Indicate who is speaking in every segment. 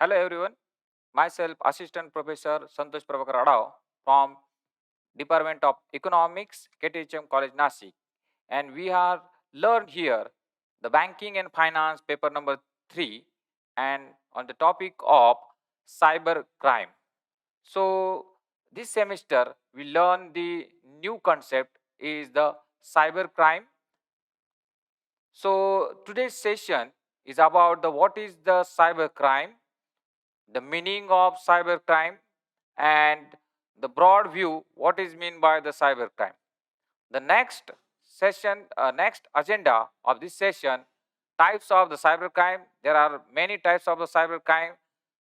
Speaker 1: Hello everyone, myself Assistant Professor Santosh from Department of Economics, KTHM College Nasik, and we have learned here the banking and finance paper number 3 and on the topic of cyber crime. So this semester we learn the new concept is the cyber crime. So today's session is about the what is the cyber crime, the meaning of cybercrime, and the broad view what is meant by the cybercrime. The next session, next agenda of this session, types of the cybercrime. There are many types of the cybercrime,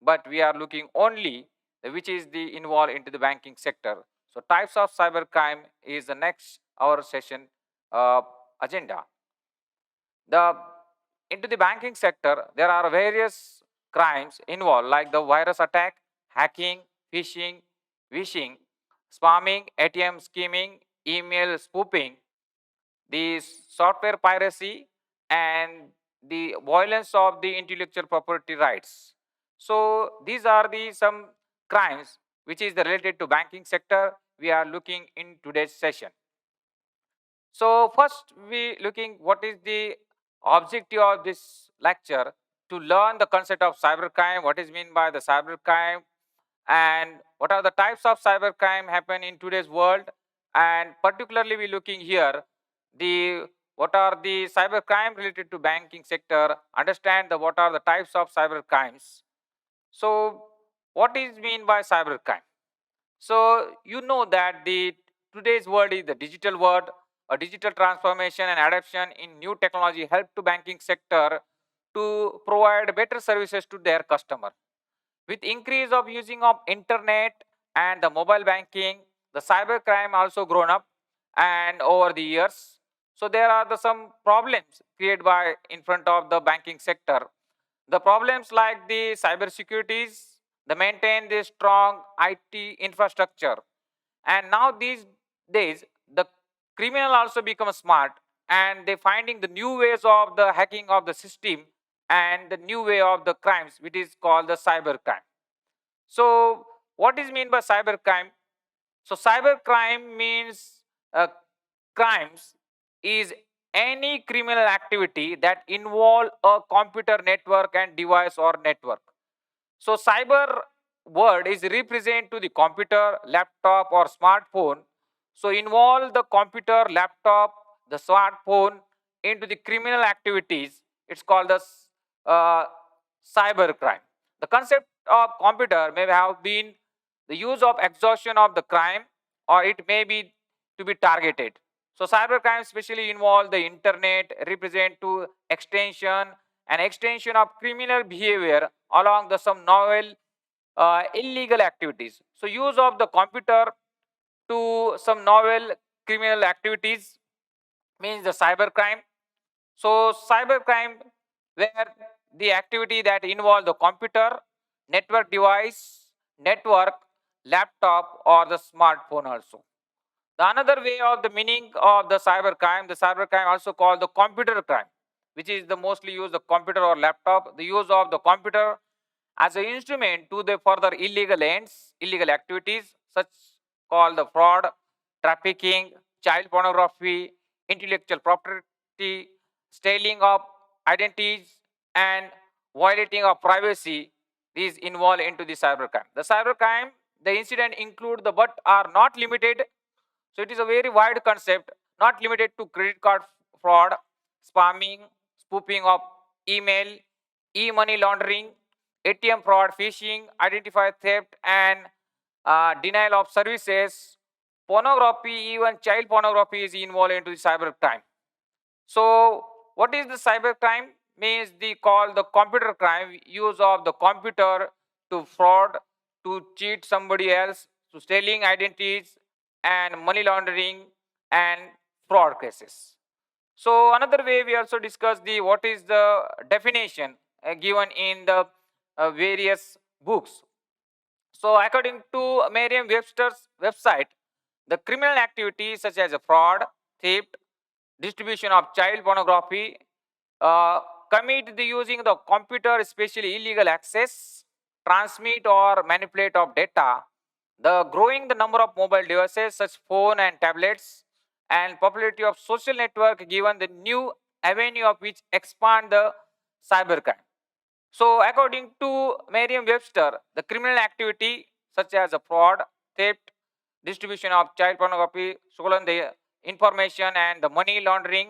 Speaker 1: but we are looking only which is the involved into the banking sector. So types of cybercrime is the next our session agenda. The into the banking sector, there are various crimes involved like the virus attack, hacking, phishing, wishing, spamming, ATM skimming, email spoofing, the software piracy, and the violence of the intellectual property rights. So these are the some crimes which is related to banking sector we are looking in today's session. So first we looking what is the objective of this lecture to learn the concept of cybercrime, what is meant by the cybercrime, and what are the types of cybercrime happen in today's world, and particularly we looking here the what are the cybercrime related to banking sector, understand the what are the types of cybercrimes. So what is mean by cybercrime? So you know that the today's world is the digital world. A digital transformation and adoption in new technology help to banking sector to provide better services to their customer. With increase of using of internet and the mobile banking, the cyber crime also grown up and over the years. So there are some problems created by in front of the banking sector. The problems like the cyber securities, they maintain the strong IT infrastructure. And now these days, the criminal also become smart and they finding the new ways of the hacking of the system and the new way of the crimes, which is called the cyber crime. So what is mean by cyber crime? So cyber crime means crimes is any criminal activity that involve a computer network and device or network. So cyber word is represent to the computer, laptop or smartphone. So involve the computer, laptop, the smartphone into the criminal activities. It's called the uh, cyber crime. The concept of computer may have been the use of exhaustion of the crime or it may be to be targeted. So cybercrime especially involve the internet, represent to extension and extension of criminal behavior along the some novel illegal activities. So use of the computer to some novel criminal activities means the cybercrime. So cybercrime where the activity that involve the computer, network device, network, laptop or the smartphone also. The another way of the meaning of the cybercrime also called the computer crime, which is the mostly use the computer or laptop, the use of the computer as an instrument to the further illegal ends, illegal activities such called the fraud, trafficking, child pornography, intellectual property, stealing of identities, and violating of privacy is involved into the cybercrime. The cybercrime, the incident include the but are not limited. So it is a very wide concept, not limited to credit card fraud, spamming, spoofing of email, e-money laundering, ATM fraud, phishing, identified theft, and denial of services, pornography, even child pornography is involved into the cyber crime. So, what is the cyber crime? Means the call the computer crime, use of the computer to fraud, to cheat somebody else, to stealing identities, and money laundering and fraud cases. So another way we also discuss the what is the definition given in the various books. So according to Merriam-Webster's website, the criminal activities such as fraud, theft, distribution of child pornography, uh, commit the using the computer, especially illegal access. transmit or manipulate of data. The growing the number of mobile devices such phone and tablets and popularity of social network given the new avenue of which expand the cybercrime. So according to Merriam-Webster, the criminal activity such as a fraud, theft, distribution of child pornography, stolen the information and the money laundering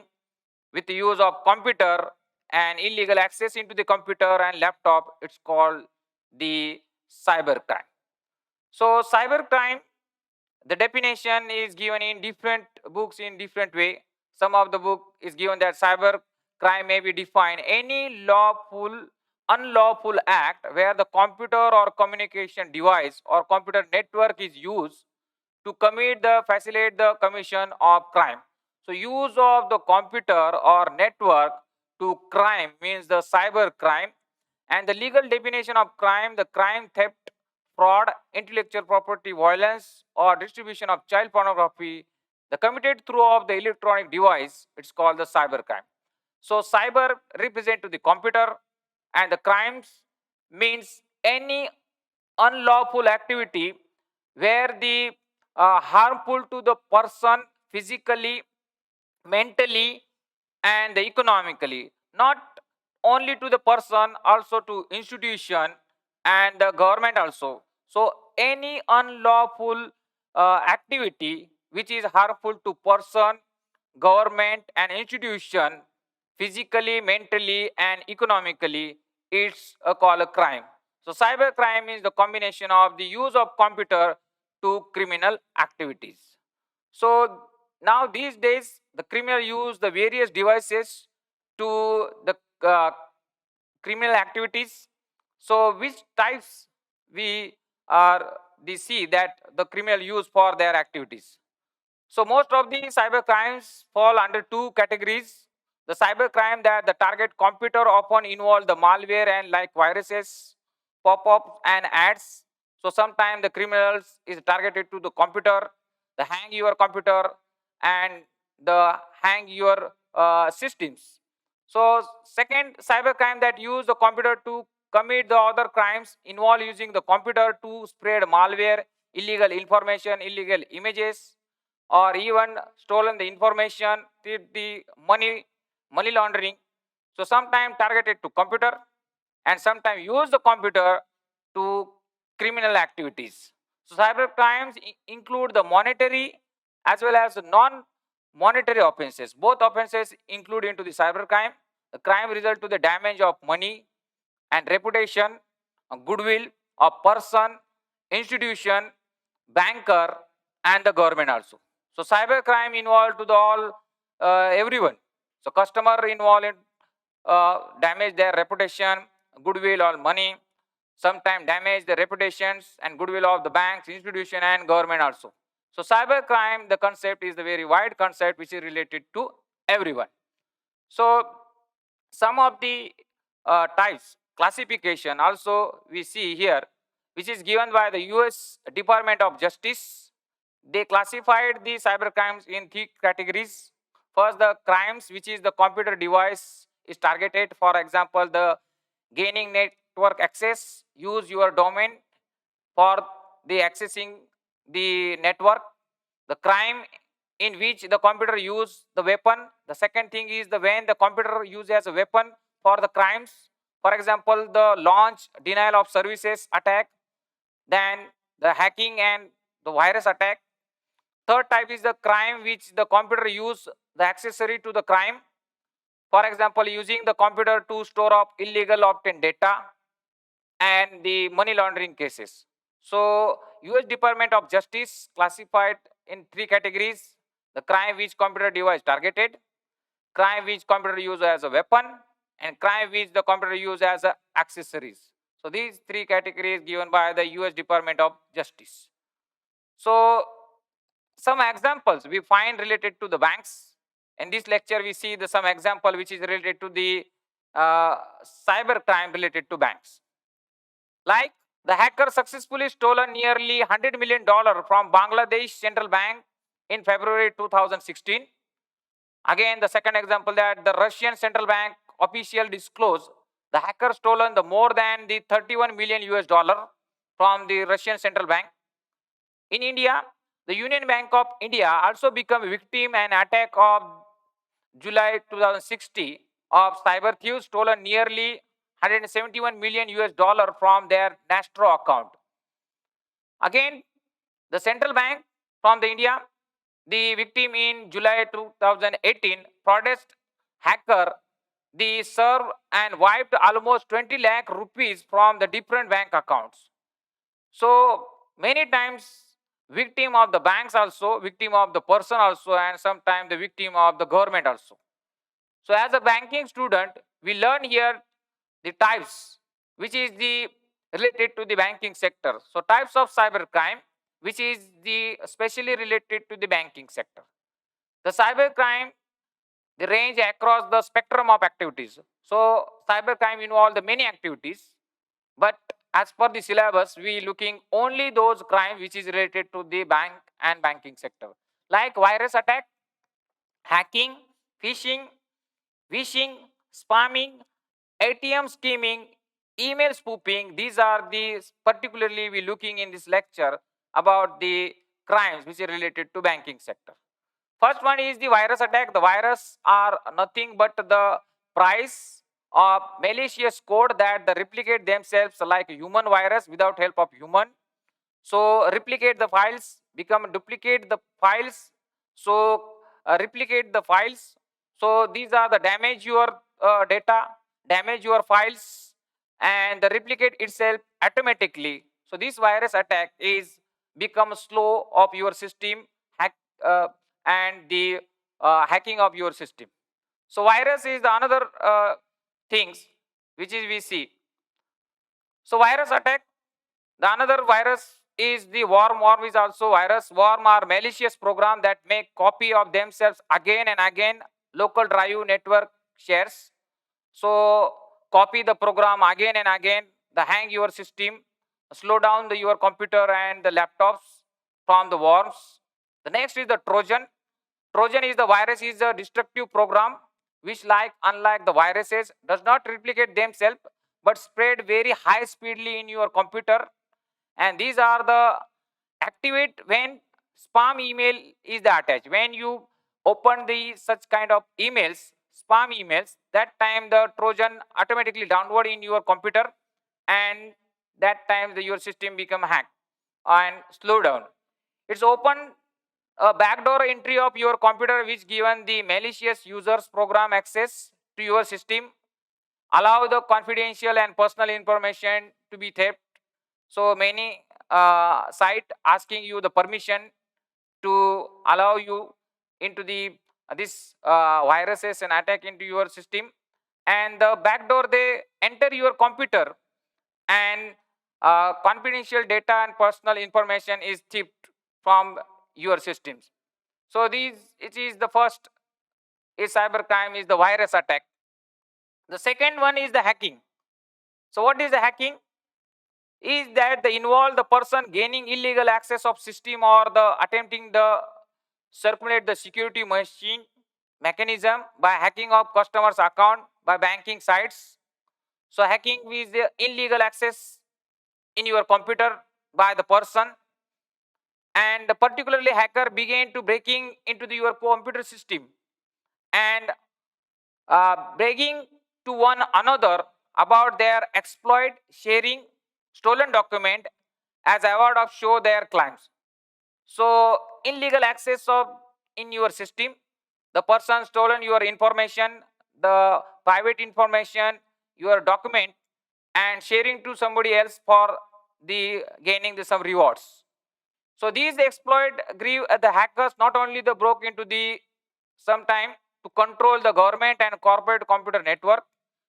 Speaker 1: with the use of computer and illegal access into the computer and laptop, it's called the cybercrime. So cybercrime, the definition is given in different books in different way. Some of the book is given that cyber crime may be defined any unlawful act where the computer or communication device or computer network is used to facilitate the commission of crime. So use of the computer or network to crime means the cyber crime. And the legal definition of crime, the crime theft, fraud, intellectual property violence or distribution of child pornography, the committed through of the electronic device, it's called the cyber crime. So cyber represent to the computer and the crimes means any unlawful activity where the harmful to the person physically, mentally and economically, not only to the person, also to institution and the government also. So any unlawful activity which is harmful to person, government and institution physically, mentally and economically, it's called a crime. So cyber crime is the combination of the use of computer to criminal activities. So now these days the criminal use the various devices to the criminal activities. So which types we are we see that the criminal use for their activities? So most of the cyber crimes fall under two categories. The cyber crime that the target computer often involve the malware and like viruses, pop-ups and ads. So sometimes the criminals is targeted to the computer, the hang your computer and the hang your systems. So second cyber crime that use the computer to commit the other crimes involve using the computer to spread malware, illegal information, illegal images, or even stolen the information, the money laundering. So sometimes targeted to computer and sometimes use the computer to criminal activities. So cyber crimes include the monetary as well as non-monetary offenses. Both offenses include into the cyber crime. The crime result to the damage of money and reputation, goodwill of person, institution, banker, and the government also. So cyber crime involved to the all everyone. So customer involved in damage their reputation, goodwill or money. Sometimes damage the reputations and goodwill of the banks, institution, and government also. So cyber crime, the concept is the very wide concept which is related to everyone. So some of the types classification also we see here, which is given by the US Department of Justice. They classified the cyber crimes in three categories. First, the crimes which is the computer device is targeted. For example, the gaining network access, use your domain for the accessing the network. The crime in which the computer use the weapon. The second thing is the when the computer use as a weapon for the crimes. For example, the launch denial of services attack, then the hacking and the virus attack. Third type is the crime which the computer use the accessory to the crime. For example, using the computer to store up illegal obtained data and the money laundering cases. So US Department of Justice classified in three categories: the crime which computer device targeted, crime which computer use as a weapon, and crime which the computer use as a accessories. So these three categories given by the US Department of Justice. So some examples we find related to the banks. In this lecture, we see some example which is related to the cyber crime related to banks. Like the hacker successfully stolen nearly $100 million from Bangladesh Central Bank in February 2016. Again, the second example that the Russian Central Bank official disclosed the hacker stolen the more than the 31 million US dollar from the Russian central bank. In India, the Union Bank of India also became a victim and attack of July 2016 of cyber thieves stolen nearly 171 million US dollar from their Nastro account. Again, the central bank from the India, the victim in July 2018, fraudest hacker, the serve and wiped almost 20 lakh rupees from the different bank accounts. So many times victim of the banks also, victim of the person also, and sometimes the victim of the government also. So as a banking student, we learn here the types, which is the related to the banking sector. So types of cybercrime, which is the especially related to the banking sector. The cybercrime, they range across the spectrum of activities. So cybercrime involve the many activities, but as per the syllabus, we looking only those crimes which is related to the bank and banking sector, like virus attack, hacking, phishing, Vishing, spamming, ATM skimming, email spoofing. These are the particularly we looking in this lecture about the crimes which are related to banking sector. First one is the virus attack. The virus are nothing but the price of malicious code that they replicate themselves like a human virus without help of human. So replicate the files, become duplicate the files. So replicate the files. So these are the damage your data, damage your files, and the replicate itself automatically. So this virus attack is become slow of your system, hack and the hacking of your system. So virus is the another things which is we see. So virus attack, the another virus is the worm. Worm is also virus. Worm are malicious program that make copy of themselves again and again. Local drive network shares. So copy the program again and again. The hang your system, slow down your computer and the laptops from the worms. The next is the Trojan. Trojan is the virus is a destructive program which like unlike the viruses does not replicate themselves but spread very high speedily in your computer, and these are the activate when spam email is the attached. When you open the such kind of emails, spam emails, that time the Trojan automatically download in your computer, and that time your system become hacked and slow down. It's open a backdoor entry of your computer which given the malicious users program access to your system, allow the confidential and personal information to be theft. So many site asking you the permission to allow you into the this viruses and attack into your system, and the backdoor they enter your computer, and confidential data and personal information is tipped from your systems. So these it is the first is cybercrime is the virus attack. The second one is the hacking. So what is the hacking? Is that the involve the person gaining illegal access of system or the attempting the circumvent the security machine mechanism by hacking of customers account by banking sites. So hacking is the illegal access in your computer by the person, and particularly hacker began to breaking into your computer system and bragging to one another about their exploit, sharing stolen document as award of show their claims. So illegal access of in your system, the person stolen your information, the private information, your document, and sharing to somebody else for the gaining the some rewards. So these exploit grieve at the hackers not only the broke into the sometime to control the government and corporate computer network.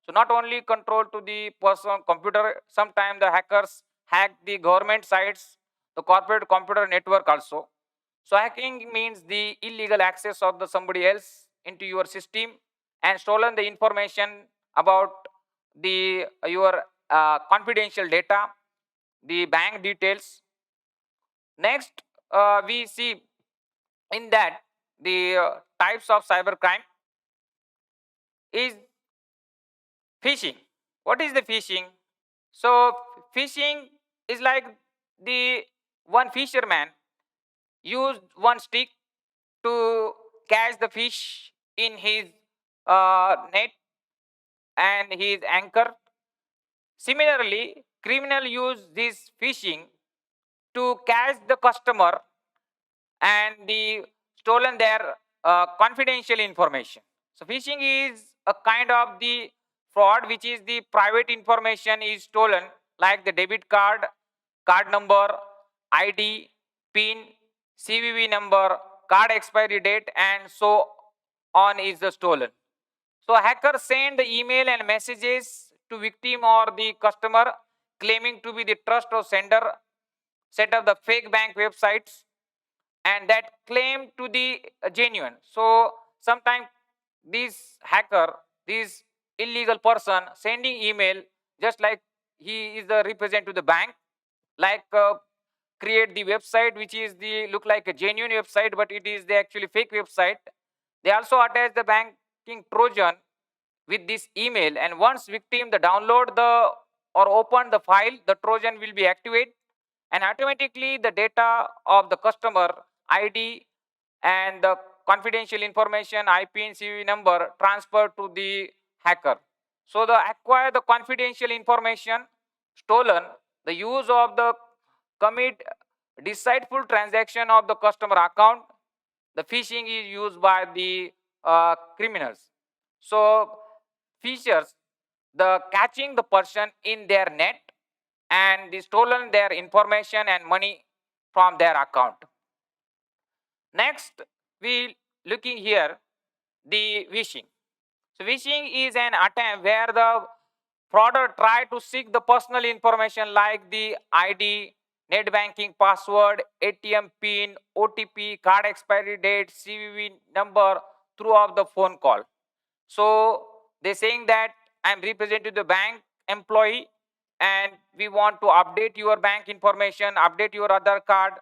Speaker 1: So not only control to the personal computer, sometimes the hackers hack the government sites, the corporate computer network also. So hacking means the illegal access of the somebody else into your system and stolen the information about the your confidential data, the bank details. Next, we see in that the types of cybercrime is phishing. What is the fishing? So fishing is like the one fisherman used one stick to catch the fish in his net and his anchor. Similarly, criminal use this fishing to catch the customer and the stolen their confidential information. So phishing is a kind of the fraud which is the private information is stolen, like the debit card, card number, ID, PIN, CVV number, card expiry date, and so on is the stolen. So hackers send the email and messages to victim or the customer claiming to be the trust or sender, set up the fake bank websites and that claim to the genuine. So sometimes this hacker, this illegal person sending email just like he is the represent to the bank, like create the website which is the look like a genuine website but it is the actually fake website. They also attach the banking trojan with this email, and once victim the download the or open the file, the trojan will be activated and automatically the data of the customer ID and the confidential information IP and CVV number transferred to the hacker. So the acquire the confidential information stolen, the use of the commit deceitful transaction of the customer account, the phishing is used by the criminals. So features the catching the person in their net and the stolen their information and money from their account. Next, we looking here the vishing. So vishing is an attempt where the frauder try to seek the personal information like the ID, net banking password, ATM pin, OTP, card expiry date, CVV number throughout the phone call. So they're saying that I'm representing the bank employee and we want to update your bank information, update your other card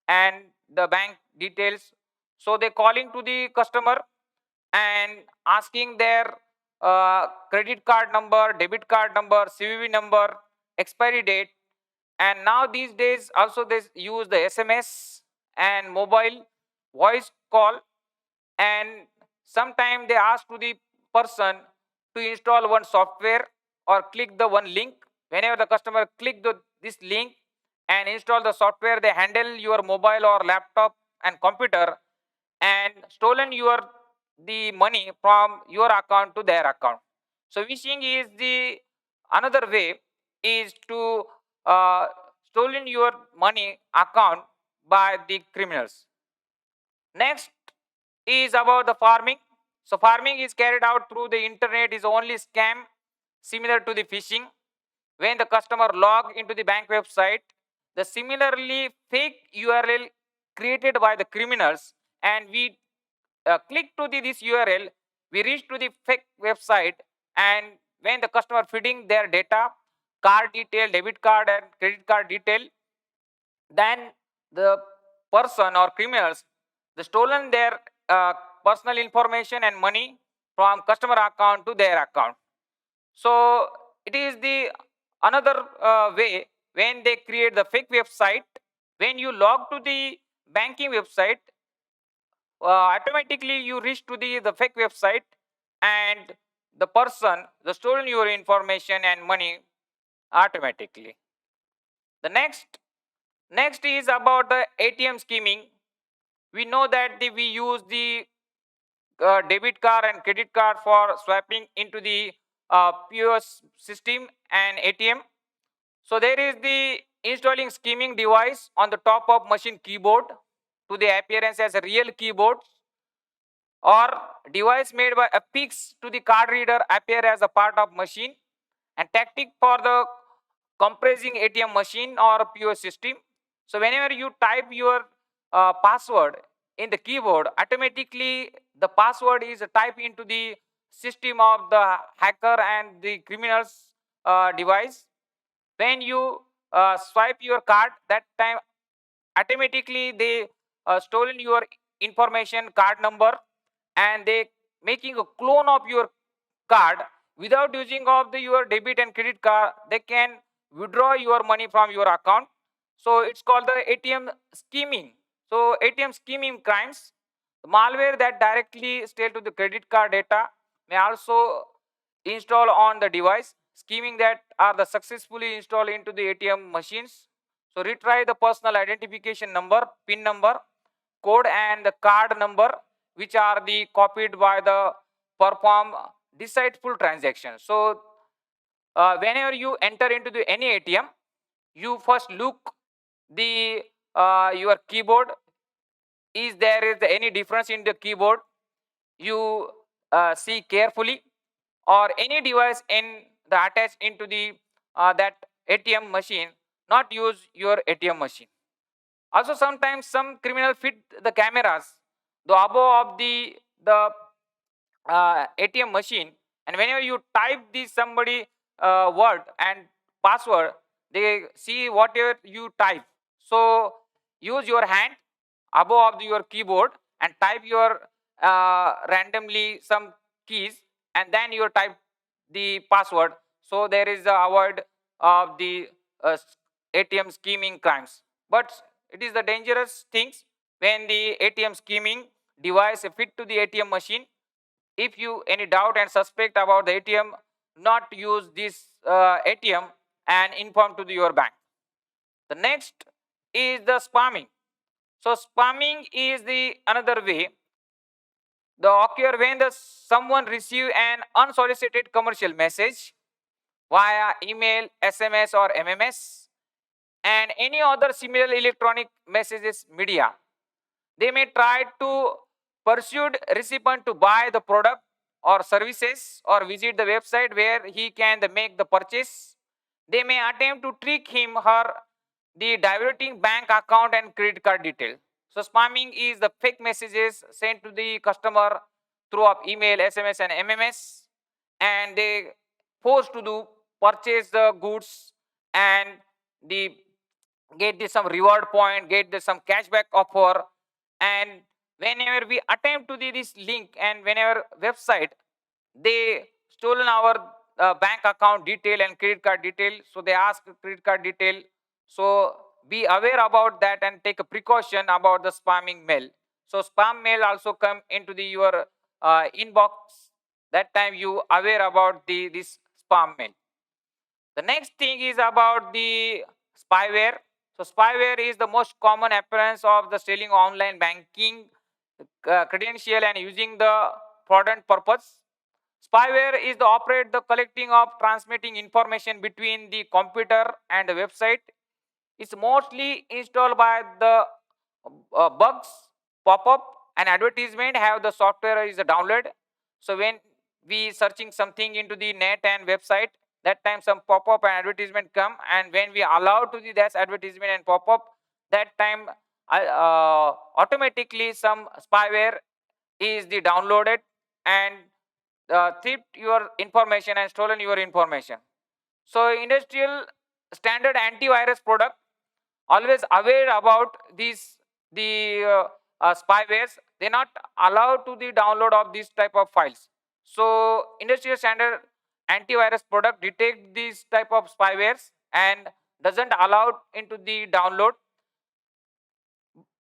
Speaker 1: and the bank details. So they're calling to the customer and asking their credit card number, debit card number, CVV number, expiry date. And now these days also they use the SMS and mobile voice call, and sometimes they ask to the person to install one software or click the one link. Whenever the customer click this link and install the software, they handle your mobile or laptop and computer and stolen your the money from your account to their account. So phishing is the another way is to uh, stolen your money account by the criminals. Next is about the farming. So farming is carried out through the internet is only scam similar to the phishing. When the customer log into the bank website, the similarly fake URL created by the criminals and we click to this URL, we reach to the fake website and when the customer feeding their data, card detail, debit card and credit card detail, then the person or criminals they stolen their personal information and money from customer account to their account. So it is the another way when they create the fake website. When you log to the banking website, automatically you reach to the fake website and the person the stolen your information and money automatically. The next is about the ATM skimming. We know that we use the debit card and credit card for swapping into the POS system and ATM. So there is the installing skimming device on the top of machine keyboard to the appearance as a real keyboard, or device made by affix to the card reader appear as a part of machine, and tactic for the compressing ATM machine or POS system. So whenever you type your password in the keyboard, automatically the password is typed into the system of the hacker and the criminals device. When you swipe your card, that time automatically they stolen your information, card number, and they making a clone of your card without using of your debit and credit card, they can withdraw your money from your account. So it's called the ATM skimming. So ATM skimming crimes, malware that directly steal to the credit card data may also install on the device. Skimming that are the successfully installed into the ATM machines. So retry the personal identification number, PIN number, code and the card number, which are the copied by the perform deceitful transaction. So whenever you enter into the any ATM, you first look the your keyboard. Is there is any difference in the keyboard? You see carefully, or any device in the attached into the that ATM machine, not use your ATM machine. Also, sometimes some criminal fit the cameras the above of the ATM machine, and whenever you type this somebody word and password, they see whatever you type. So use your hand above of your keyboard and type your randomly some keys, and then you type the password. So there is a avoid of the ATM scheming crimes. But it is the dangerous things when the ATM scheming device fit to the ATM machine. If you any doubt and suspect about the ATM, not use this ATM and inform to your bank. The next is the spamming. So spamming is the another way the occur when the someone receive an unsolicited commercial message via email, SMS or MMS and any other similar electronic messages media. They may try to pursue recipient to buy the product or services or visit the website where he can make the purchase. They may attempt to trick him her the diverting bank account and credit card detail. So spamming is the fake messages sent to the customer through of email, SMS and MMS, and they forced to do purchase the goods and the get the some reward point, get the some cashback offer. And whenever we attempt to this link and whenever website, they stolen our bank account detail and credit card detail. So they ask credit card detail. So be aware about that and take a precaution about the spamming mail. So spam mail also come into the your inbox. That time you aware about the this spam mail. The next thing is about the spyware. So spyware is the most common appearance of the stealing online banking credential and using the fraudulent purpose. Spyware is the operate the collecting of transmitting information between the computer and the website. It's mostly installed by the bugs, pop-up and advertisement have the software is download. So when we searching something into the net and website, that time some pop-up and advertisement come, and when we allow to the that advertisement and pop-up, that time automatically some spyware is the downloaded and thieved your information and stolen your information. So industrial standard antivirus product always aware about these the spywares. They're not allowed to the download of this type of files. So industrial standard antivirus product detect these type of spywares and doesn't allow into the download.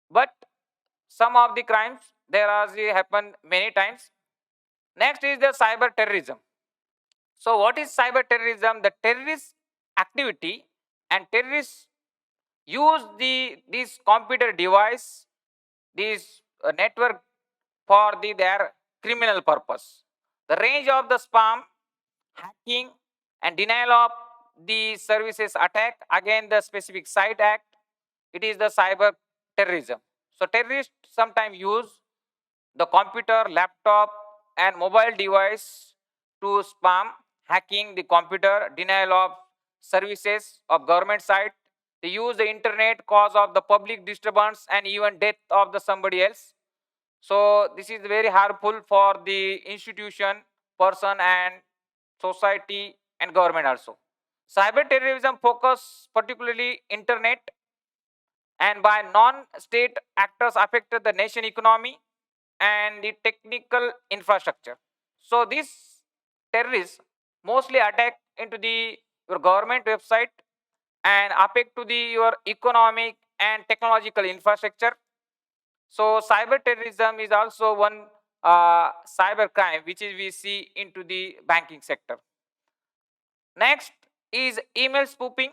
Speaker 1: But some of the crimes there are happen many times. Next is the cyber terrorism. So what is cyber terrorism? The terrorist activity and terrorists use this computer device, this network for their criminal purpose. The range of the spam, hacking, and denial of the services attack against the specific site act. It is the cyber terrorism. So terrorists sometimes use the computer, laptop, and mobile device to spam, hacking the computer, denial of services of government site. They use the internet cause of the public disturbance and even death of the somebody else. So this is very harmful for the institution, person and society and government also. Cyber terrorism focus particularly internet and by non-state actors affected the nation economy and the technical infrastructure. So these terrorists mostly attack into the your government website and affect to the your economic and technological infrastructure. So cyber terrorism is also one cyber crime which is we see into the banking sector. Next is email spoofing.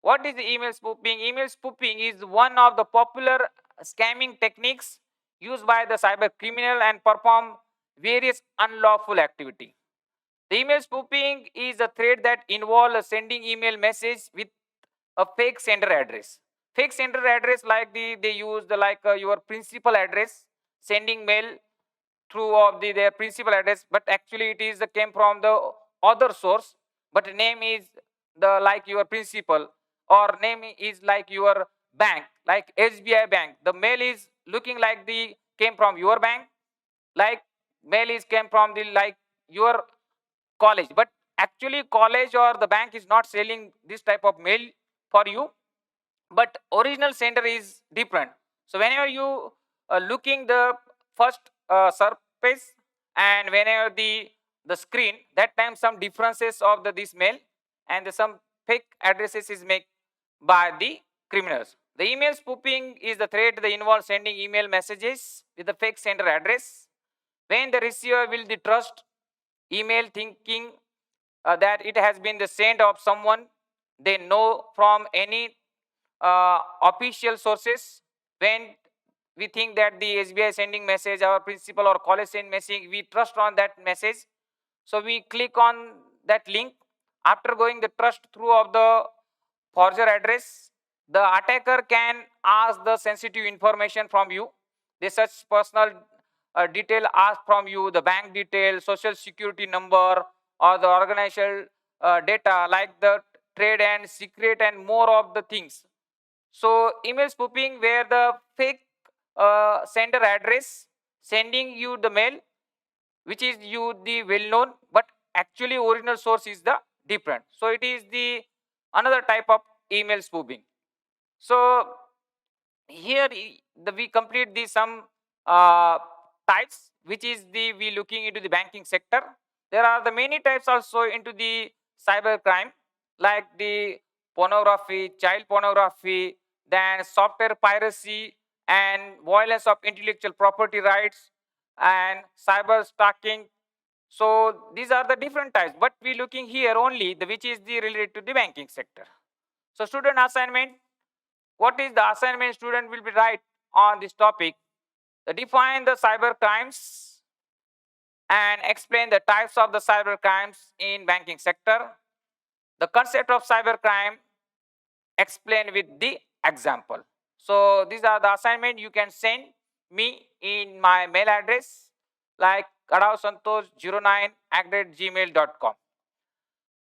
Speaker 1: What is the email spoofing? Email spoofing is one of the popular scamming techniques used by the cyber criminal and perform various unlawful activity. The email spoofing is a threat that involves sending email message with a fake sender address. Fake sender address like they use the like your principal address, sending mail through of their principal address, but actually it is came from the other source, but name is the like your principal, or name is like your bank, like SBI bank. The mail is looking like the came from your bank, like mail is came from the like your college, but actually college or the bank is not selling this type of mail for you, but original sender is different. So whenever you looking the first surface, and whenever the screen, that time some differences of this mail, and some fake addresses is made by the criminals. The email spoofing is the threat that involves sending email messages with the fake sender address, when the receiver will the trust email thinking that it has been the sent of someone they know from any official sources. When we think that the SBI sending message, our principal or college send message, we trust on that message. So we click on that link. After going the trust through of the forger address, the attacker can ask the sensitive information from you. They such personal detail ask from you, the bank detail, social security number, or the organizational data like the trade and secret and more of the things. So email spoofing where the fake sender address sending you the mail which is you the well known, but actually original source is the different. So it is the another type of email spoofing. So here we complete the some uh, types which is the we looking into the banking sector. There are the many types also into the cyber crime, like the pornography, child pornography, then software piracy and violence of intellectual property rights, and cyber stalking. So these are the different types, but we looking here only the which is the related to the banking sector. So student assignment, what is the assignment student will be write on this topic? Define the cyber crimes and explain the types of the cyber crimes in banking sector. The concept of cyber crime, explain with the example. So these are the assignment you can send me in my mail address like kadavsantosh09@gmail.com.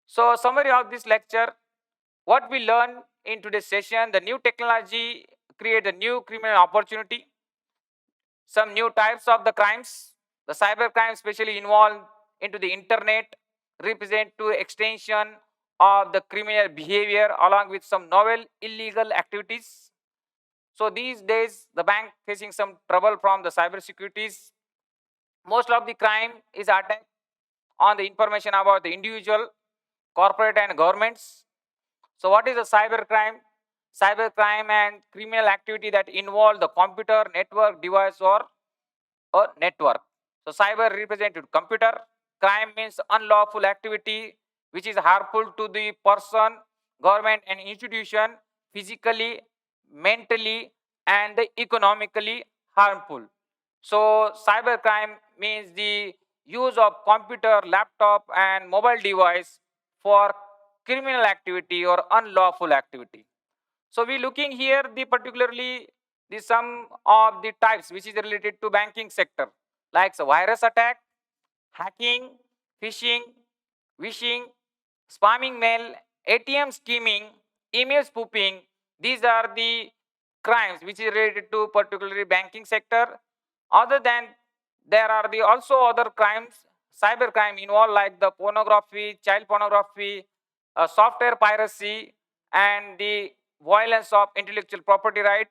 Speaker 1: So summary of this lecture, what we learned in today's session, the new technology create a new criminal opportunity, some new types of the crimes, the cyber crimes especially involved into the internet represent to extension of the criminal behavior along with some novel illegal activities. So these days the bank facing some trouble from the cyber securities. Most of the crime is attack on the information about the individual, corporate and governments. So what is a cyber crime? Cyber crime and criminal activity that involve the computer, network, device or a network. So cyber represented computer. Crime means unlawful activity which is harmful to the person, government and institution, physically, mentally and economically harmful. So cyber crime means the use of computer, laptop and mobile device for criminal activity or unlawful activity. So we looking here the particularly the sum of the types which is related to banking sector, like so virus attack, hacking, phishing, wishing, spamming mail, ATM skimming, email spoofing. These are the crimes which is related to particularly banking sector. Other than there are the also other crimes, cyber crime involved like the pornography, child pornography, software piracy, and the violence of intellectual property right,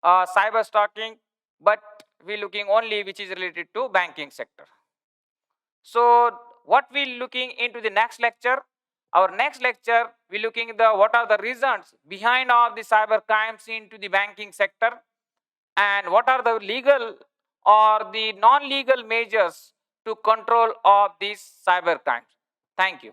Speaker 1: cyber stalking. But we looking only which is related to banking sector. So what we'll looking into the next lecture. Our next lecture, we're looking at the what are the reasons behind of the cyber crimes into the banking sector, and what are the legal or the non-legal measures to control of these cyber crimes. Thank you.